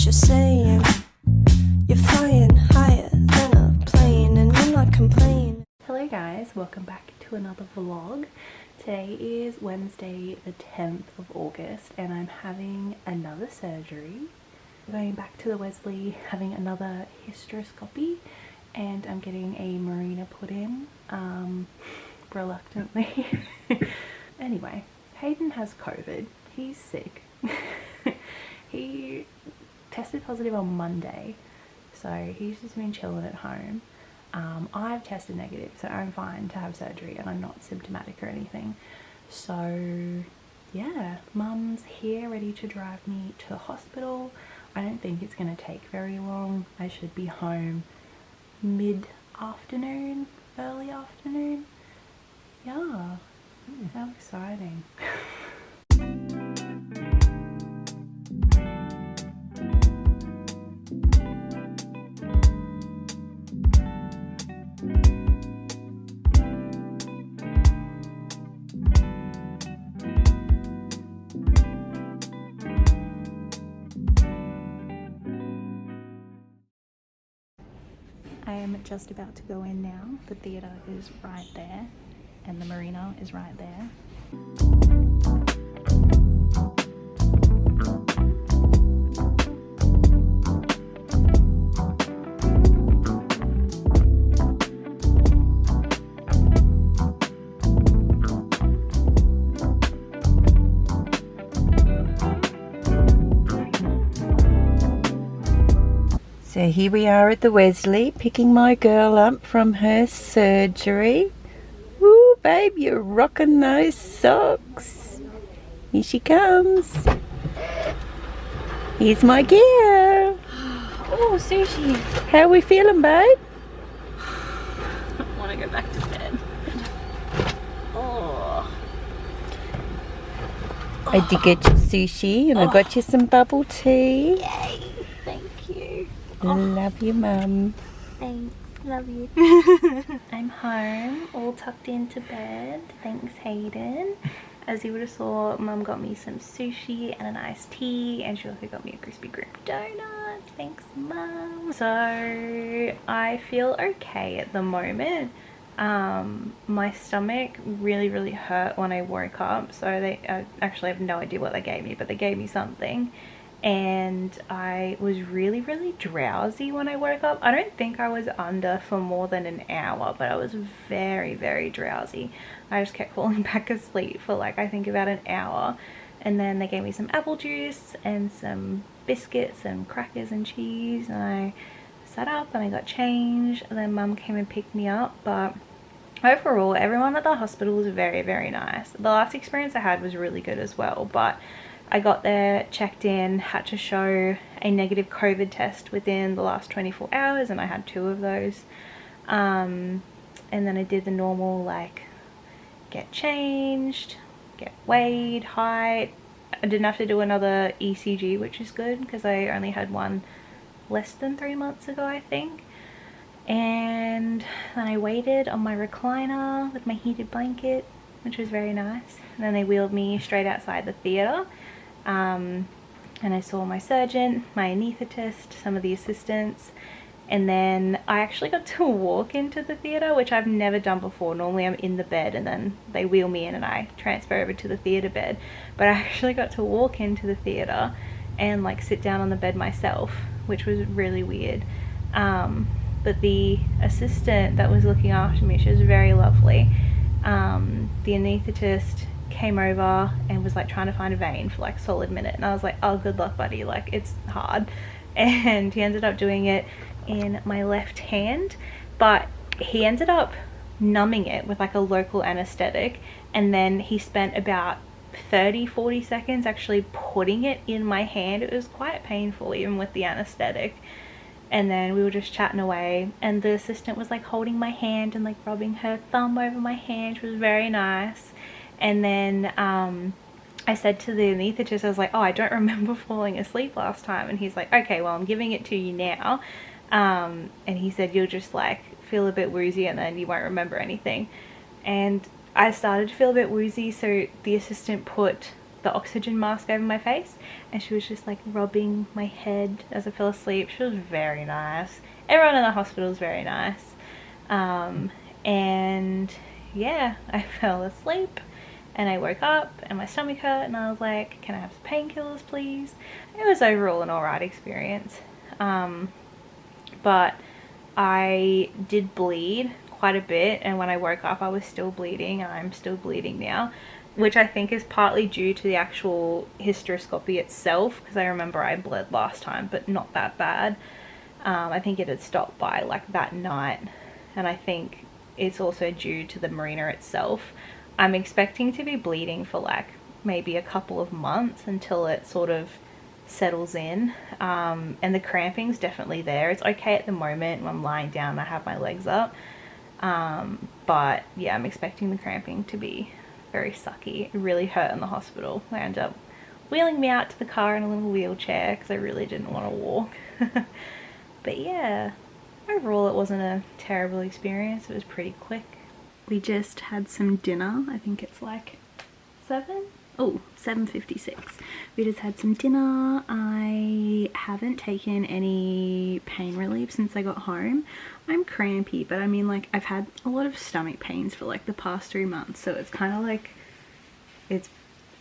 what you're saying. You're flying higher than a plane and you're not complaining. Hello guys, welcome back to another vlog. Today is Wednesday the 10th of August and I'm having another surgery. I'm going back to the Wesley, having another hysteroscopy, and I'm getting a mirena put in, reluctantly. Anyway, Hayden has COVID. He's sick. He tested positive on Monday, so he's just been chilling at home. I've tested negative, so I'm fine to have surgery and I'm not symptomatic or anything. So yeah, Mum's here ready to drive me to the hospital. I don't think it's going to take very long. I should be home mid-afternoon, early afternoon. Yeah, how exciting. I am just about to go in now. The theatre is right there and the marina is right there. So here we are at the Wesley, picking my girl up from her surgery. Woo, babe, you're rocking those socks. Here she comes. Here's my girl. Oh, sushi! How are we feeling, babe? I want to go back to bed. Oh. I did get you sushi and I got you some bubble tea. Yay! Thank you. Love you, Mum. Thanks. Love you. I'm home, all tucked into bed. Thanks, Hayden. As you would have saw, Mum got me some sushi and an iced tea, and she also got me a Krispy Kreme donut. Thanks, Mum. So I feel okay at the moment. My stomach really hurt when I woke up, so I actually have no idea what they gave me, but they gave me something. And I was really drowsy when I woke up. I don't think I was under for more than an hour, but I was very drowsy. I just kept falling back asleep for like, I think about an hour. And then they gave me some apple juice and some biscuits and crackers and cheese, and I sat up and I got changed, and then Mum came and picked me up. But overall, everyone at the hospital was very nice. The last experience I had was really good as well, but I got there, checked in, had to show a negative COVID test within the last 24 hours, and I had 2 of those. And then I did the normal, like, get changed, get weighed, height. I didn't have to do another ECG, which is good because I only had one less than 3 months ago, I think. And then I waited on my recliner with my heated blanket, which was very nice. And then they wheeled me straight outside the theatre. And I saw my surgeon, my anaesthetist, some of the assistants, and then I actually got to walk into the theatre, which I've never done before. Normally I'm in the bed and then they wheel me in and I transfer over to the theatre bed, but I actually got to walk into the theatre and like sit down on the bed myself, which was really weird. But the assistant that was looking after me, she was very lovely. The anaesthetist came over and was like trying to find a vein for like a solid minute, and I was like, oh, good luck, buddy, like it's hard. And he ended up doing it in my left hand, but he ended up numbing it with like a local anesthetic, and then he spent about 30-40 seconds actually putting it in my hand. It was quite painful even with the anesthetic. And then we were just chatting away, and the assistant was like holding my hand and like rubbing her thumb over my hand, which was very nice. And then I said to the anaesthetist, I was like, oh, I don't remember falling asleep last time. And he's like, okay, well, I'm giving it to you now. And he said, you'll just like feel a bit woozy and then you won't remember anything. And I started to feel a bit woozy, so the assistant put the oxygen mask over my face, and she was just like rubbing my head as I fell asleep. She was very nice. Everyone in the hospital was very nice. And yeah, I fell asleep and I woke up and my stomach hurt and I was like, can I have some painkillers please? It was overall an alright experience. But I did bleed quite a bit, and when I woke up I was still bleeding, and I'm still bleeding now, which I think is partly due to the actual hysteroscopy itself, because I remember I bled last time but not that bad. I think it had stopped by like that night, and I think it's also due to the mirena itself. I'm expecting to be bleeding for like maybe a couple of months until it sort of settles in, and the cramping's definitely there. It's okay at the moment when I'm lying down and I have my legs up, but yeah, I'm expecting the cramping to be very sucky. It really hurt in the hospital. They ended up wheeling me out to the car in a little wheelchair because I really didn't want to walk. But yeah, overall it wasn't a terrible experience. It was pretty quick. We just had some dinner. I think it's like 7:56. We just had some dinner. I haven't taken any pain relief since I got home. I'm crampy, but I mean, like, I've had a lot of stomach pains for like the past 3 months, so it's kind of like, it's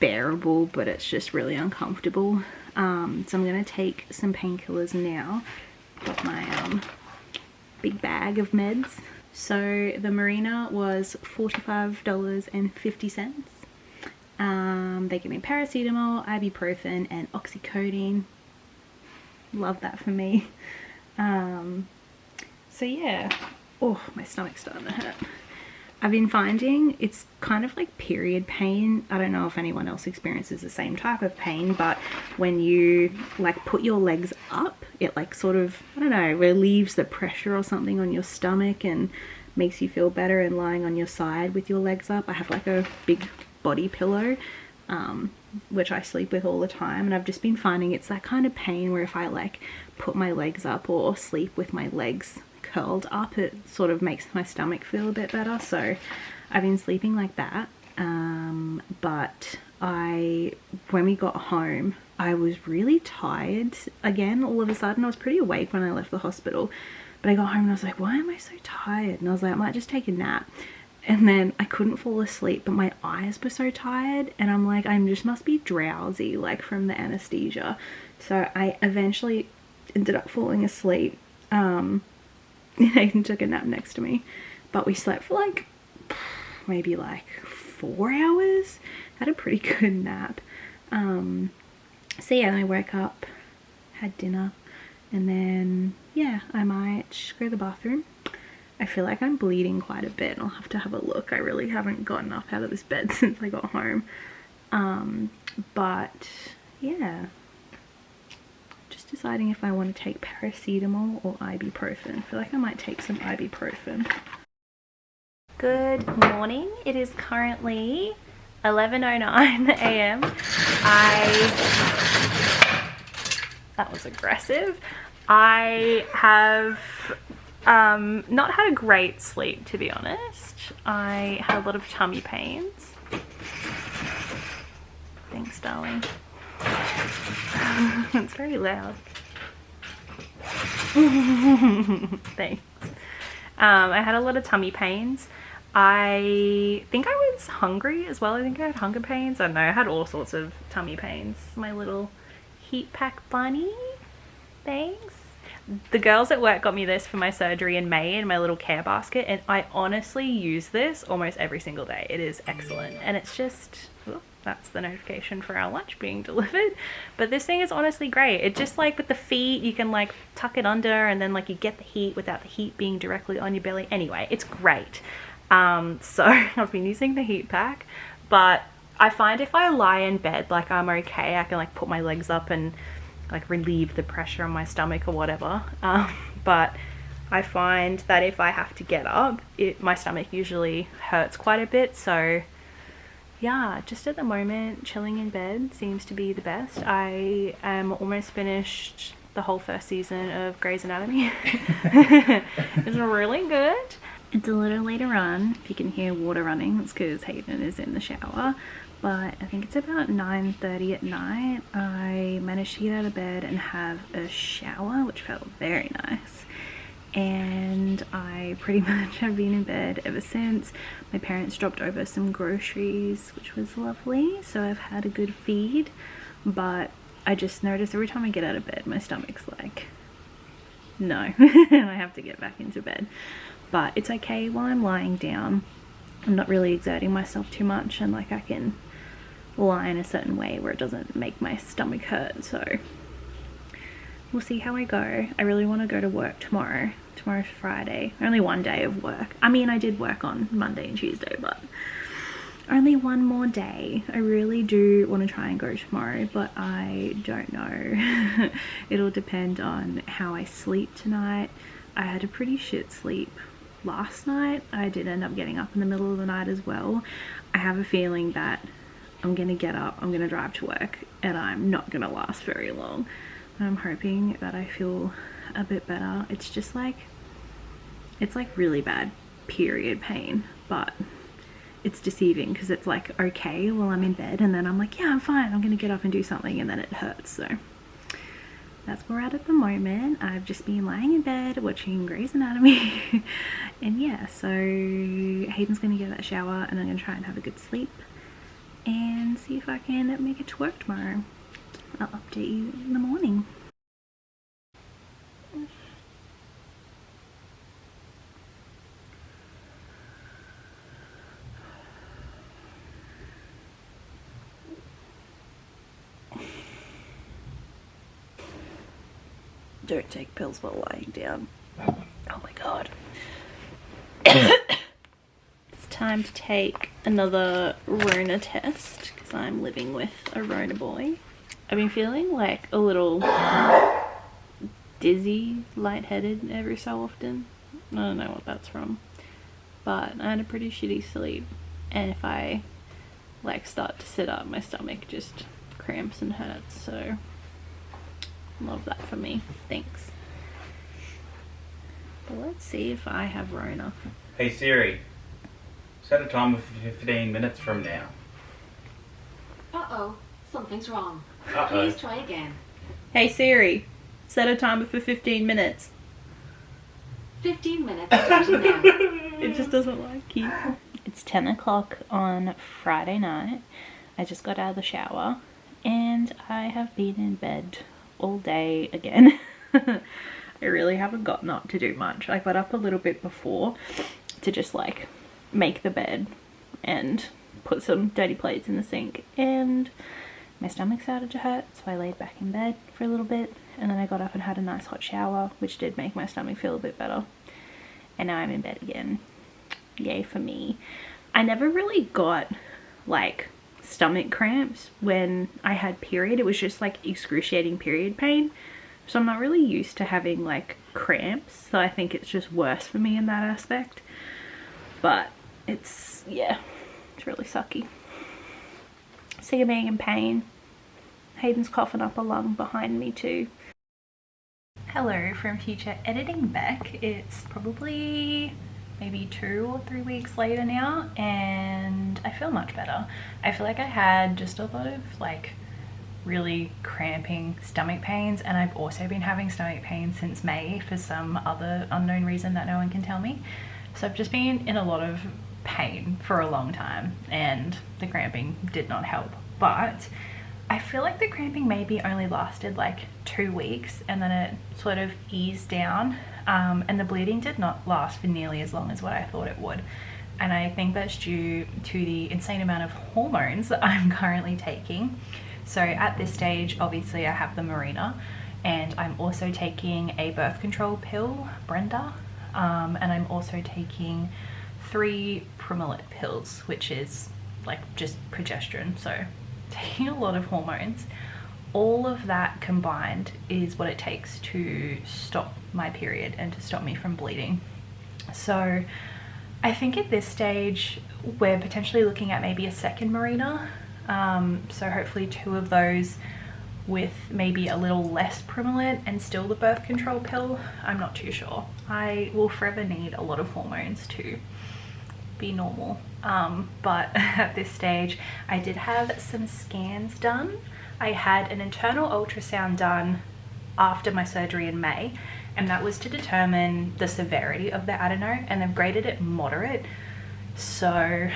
bearable, but it's just really uncomfortable. So I'm gonna take some painkillers now. Got my big bag of meds. So the mirena was $45.50. They give me paracetamol, ibuprofen, and oxycodone. Love that for me. So yeah. Oh, my stomach's starting to hurt. I've been finding it's kind of like period pain. I don't know if anyone else experiences the same type of pain, but when you like put your legs up, it like sort of, I don't know, relieves the pressure or something on your stomach and makes you feel better. And lying on your side with your legs up, I have like a big body pillow, which I sleep with all the time, and I've just been finding it's that kind of pain where if I like put my legs up or sleep with my legs curled up, it sort of makes my stomach feel a bit better. So I've been sleeping like that. But when we got home, I was really tired again. All of a sudden, I was pretty awake when I left the hospital, but I got home and I was like, why am I so tired? And I was like, I might just take a nap. And then I couldn't fall asleep, but my eyes were so tired, and I'm like, I just must be drowsy, like from the anesthesia. So I eventually ended up falling asleep. Nathan took a nap next to me, but we slept for like maybe like 4 hours. Had a pretty good nap. So yeah, I woke up, had dinner, and then yeah, I might go to the bathroom. I feel like I'm bleeding quite a bit. I'll have to have a look. I really haven't gotten up out of this bed since I got home. But yeah, just deciding if I want to take paracetamol or ibuprofen. I feel like I might take some ibuprofen. Good morning. It is currently 11:09 a.m. That was aggressive. I have not had a great sleep, to be honest. I had a lot of tummy pains. Thanks, darling. It's very loud. Thanks. I had a lot of tummy pains. I think I was hungry as well. I think I had hunger pains. I don't know. I had all sorts of tummy pains. My little heat pack bunny. Thanks. The girls at work got me this for my surgery in May in my little care basket, and I honestly use this almost every single day. It is excellent, and it's just, oh, that's the notification for our lunch being delivered. But this thing is honestly great. It just, like, with the feet, you can like tuck it under, and then like you get the heat without the heat being directly on your belly. Anyway, it's great. So I've been using the heat pack, but I find if I lie in bed, like, I'm okay. I can like put my legs up and like relieve the pressure on my stomach or whatever. But I find that if I have to get up, my stomach usually hurts quite a bit. So yeah, just at the moment, chilling in bed seems to be the best. I am almost finished the whole first season of Grey's Anatomy. It's really good. It's a little later on. If you can hear water running, it's because Hayden is in the shower. but I think it's about 9:30 at night. I managed to get out of bed and have a shower, which felt very nice. And I pretty much have been in bed ever since. My parents dropped over some groceries, which was lovely, so I've had a good feed. But I just notice every time I get out of bed, my stomach's like, no. I have to get back into bed. But it's okay while I'm lying down. I'm not really exerting myself too much, and like I can lie in a certain way where it doesn't make my stomach hurt. So we'll see how I go. I really want to go to work tomorrow. Tomorrow's Friday. Only one day of work. I mean, I did work on Monday and Tuesday, but only one more day. I really do want to try and go tomorrow, but I don't know. It'll depend on how I sleep tonight. I had a pretty shit sleep last night. I did end up getting up in the middle of the night as well. I have a feeling that I'm gonna get up, I'm gonna drive to work, and I'm not gonna last very long. I'm hoping that I feel a bit better. It's just like, it's like really bad period pain, but it's deceiving because it's like okay while I'm in bed, and then I'm like, yeah, I'm fine, I'm gonna get up and do something, and then it hurts. So that's where we're at the moment. I've just been lying in bed watching Grey's Anatomy and yeah, so Hayden's gonna get that shower and I'm gonna try and have a good sleep and see if I can make it to work tomorrow. I'll update you in the morning. Don't take pills while lying down. Oh my god. It's time to take another Rona test because I'm living with a Rona boy. I've been feeling like a little dizzy, lightheaded every so often. I don't know what that's from, but I had a pretty shitty sleep, and if I like start to sit up, my stomach just cramps and hurts. So love that for me. Thanks. But let's see if I have Rona. Hey Siri, set a timer for 15 minutes from now. Uh-oh, something's wrong. Uh-oh. Please try again. Hey Siri, set a timer for 15 minutes. 15 minutes starting now. It just doesn't like you. It's 10 o'clock on Friday night. I just got out of the shower and I have been in bed all day again. I really haven't gotten up to do much. I got up a little bit before to just like make the bed and put some dirty plates in the sink, and my stomach started to hurt, so I laid back in bed for a little bit, and then I got up and had a nice hot shower, which did make my stomach feel a bit better, and now I'm in bed again. Yay for me. I never really got like stomach cramps when I had period. It was just like excruciating period pain, so I'm not really used to having like cramps, so I think it's just worse for me in that aspect. But it's, yeah, it's really sucky. Sick of being in pain. Hayden's coughing up a lung behind me too. Hello from future editing Beck. It's probably maybe 2 or 3 weeks later now, and I feel much better. I feel like I had just a lot of like really cramping stomach pains, and I've also been having stomach pains since May for some other unknown reason that no one can tell me. So I've just been in a lot of pain for a long time, and the cramping did not help. But I feel like the cramping maybe only lasted like 2 weeks, and then it sort of eased down, and the bleeding did not last for nearly as long as what I thought it would. And I think that's due to the insane amount of hormones that I'm currently taking. So at this stage, obviously I have the Mirena, and I'm also taking a birth control pill, Brenda, and I'm also taking 3 Primulet pills, which is like just progesterone. So taking a lot of hormones. All of that combined is what it takes to stop my period and to stop me from bleeding. So I think at this stage we're potentially looking at maybe a second Mirena. So hopefully 2 of those with maybe a little less Primulet and still the birth control pill. I'm not too sure. I will forever need a lot of hormones to be normal. But at this stage I did have some scans done. I had an internal ultrasound done after my surgery in May, and that was to determine the severity of the adeno, and they've graded it moderate. So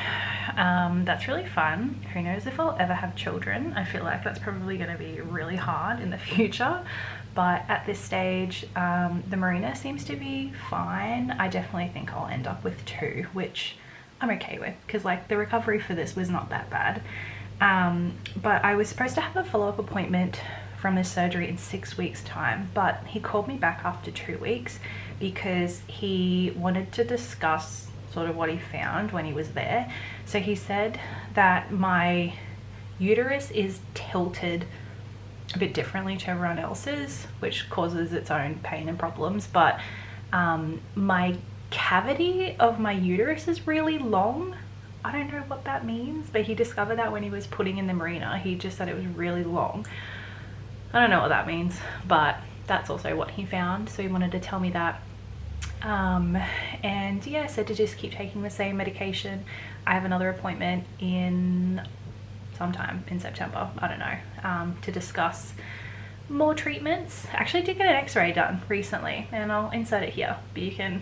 that's really fun. Who knows if I'll ever have children. I feel like that's probably going to be really hard in the future, but at this stage the mirena seems to be fine. I definitely think I'll end up with 2, which I'm okay with, because like the recovery for this was not that bad. But I was supposed to have a follow-up appointment from this surgery in 6 weeks time, but he called me back after 2 weeks because he wanted to discuss sort of what he found when he was there. So he said that my uterus is tilted a bit differently to everyone else's, which causes its own pain and problems, but my cavity of my uterus is really long. I don't know what that means, but he discovered that when he was putting in the mirena. He just said it was really long. I don't know what that means, but that's also what he found, so he wanted to tell me that. And yeah, I said to just keep taking the same medication. I have another appointment in sometime in September, I don't know, to discuss more treatments. I actually did get an x-ray done recently, and I'll insert it here, but you can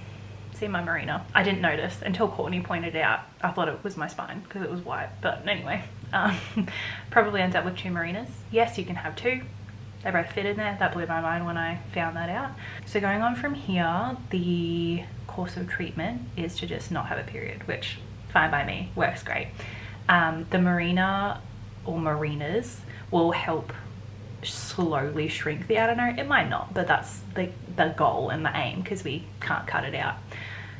see my mirena. I didn't notice until Courtney pointed out. I thought it was my spine because it was white, but anyway, probably ends up with 2 mirenas. Yes, you can have 2. They both fit in there. That blew my mind when I found that out. So going on from here, the course of treatment is to just not have a period, which fine by me, works great. The mirena or mirenas will help slowly shrink the adeno. It might not, but that's the goal and the aim, because we can't cut it out.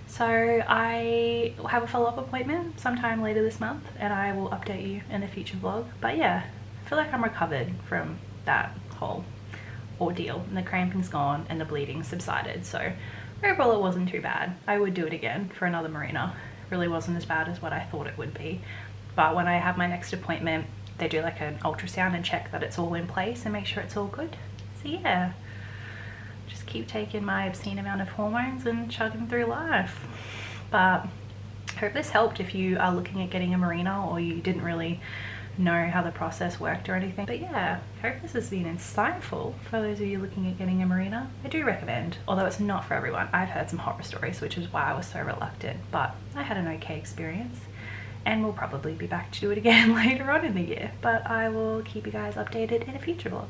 So I will have a follow-up appointment sometime later this month, and I will update you in a future vlog. But yeah, I feel like I'm recovered from that whole ordeal, and the cramping's gone and the bleeding subsided, so overall it wasn't too bad. I would do it again for another mirena. It really wasn't as bad as what I thought it would be, but when I have my next appointment they do like an ultrasound and check that it's all in place and make sure it's all good. So yeah, just keep taking my obscene amount of hormones and chugging through life. But I hope this helped if you are looking at getting a mirena or you didn't really know how the process worked or anything. But yeah, I hope this has been insightful for those of you looking at getting a mirena. I do recommend, although it's not for everyone. I've heard some horror stories, which is why I was so reluctant, but I had an okay experience, and we'll probably be back to do it again later on in the year, but I will keep you guys updated in a future vlog.